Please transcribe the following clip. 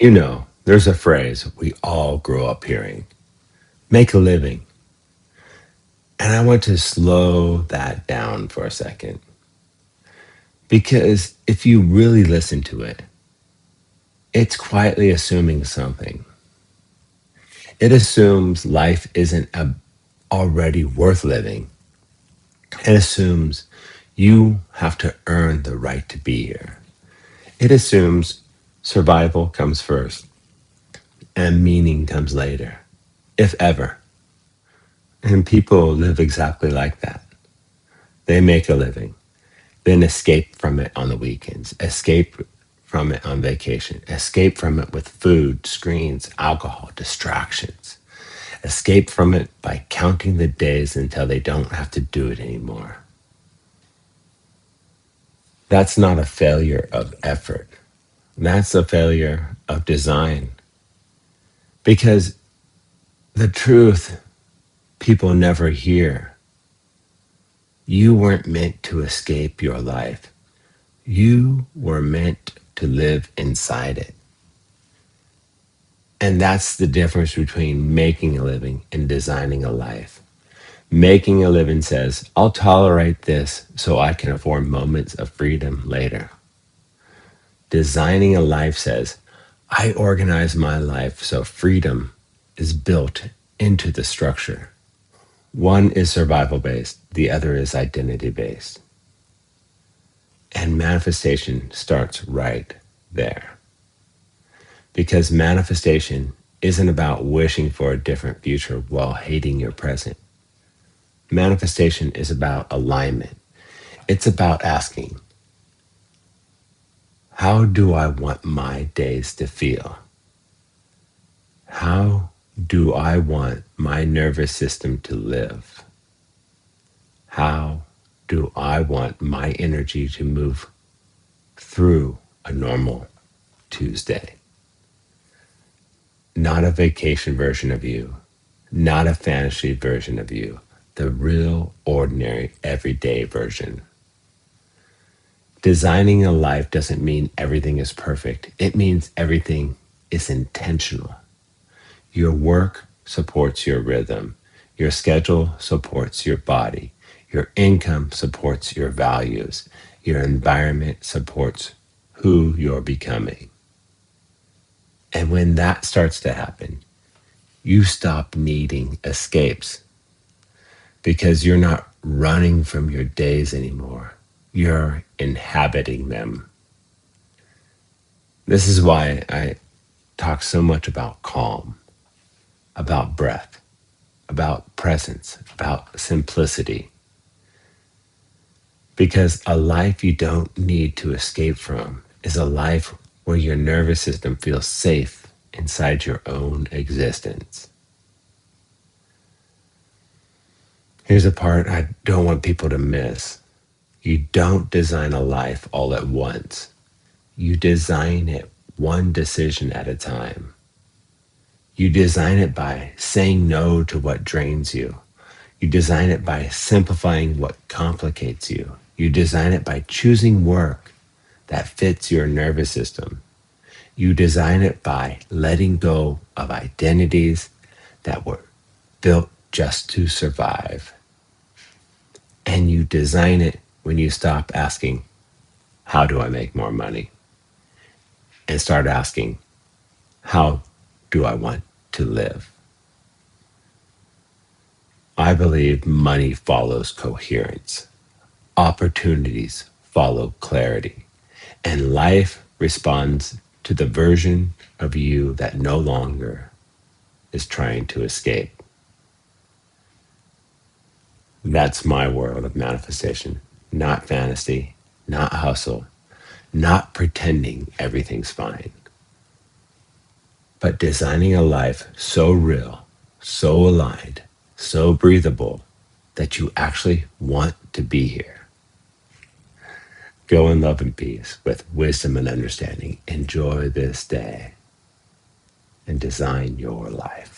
There's a phrase we all grow up hearing: make a living. And I want to slow that down for a second. Because if you really listen to it, it's quietly assuming something. It assumes life isn't already worth living. It assumes you have to earn the right to be here. It assumes survival comes first and meaning comes later, if ever. And people live exactly like that. They make a living, then escape from it on the weekends, escape from it on vacation, escape from it with food, screens, alcohol, distractions, escape from it by counting the days until they don't have to do it anymore. That's not a failure of effort. That's a failure of design. Because the truth people never hear: you weren't meant to escape your life. You were meant to live inside it. And that's the difference between making a living and designing a life. Making a living says, I'll tolerate this so I can afford moments of freedom later. Designing a life says, I organize my life so freedom is built into the structure. One is survival based, the other is identity based. And manifestation starts right there. Because manifestation isn't about wishing for a different future while hating your present. Manifestation is about alignment. It's about asking, how do I want my days to feel? How do I want my nervous system to live? How do I want my energy to move through a normal Tuesday? Not a vacation version of you, not a fantasy version of you, the real, ordinary, everyday version. Designing a life doesn't mean everything is perfect. It means everything is intentional. Your work supports your rhythm. Your schedule supports your body. Your income supports your values. Your environment supports who you're becoming. And when that starts to happen, you stop needing escapes because you're not running from your days anymore. You're inhabiting them. This is why I talk so much about calm, about breath, about presence, about simplicity. Because a life you don't need to escape from is a life where your nervous system feels safe inside your own existence. Here's a part I don't want people to miss. You don't design a life all at once. You design it one decision at a time. You design it by saying no to what drains you. You design it by simplifying what complicates you. You design it by choosing work that fits your nervous system. You design it by letting go of identities that were built just to survive. And you design it when you stop asking, how do I make more money? And start asking, how do I want to live? I believe money follows coherence. Opportunities follow clarity. And life responds to the version of you that no longer is trying to escape. That's my world of manifestation, not fantasy, not hustle, not pretending everything's fine, but designing a life so real, so aligned, so breathable that you actually want to be here. Go in love and peace with wisdom and understanding. Enjoy this day and design your life.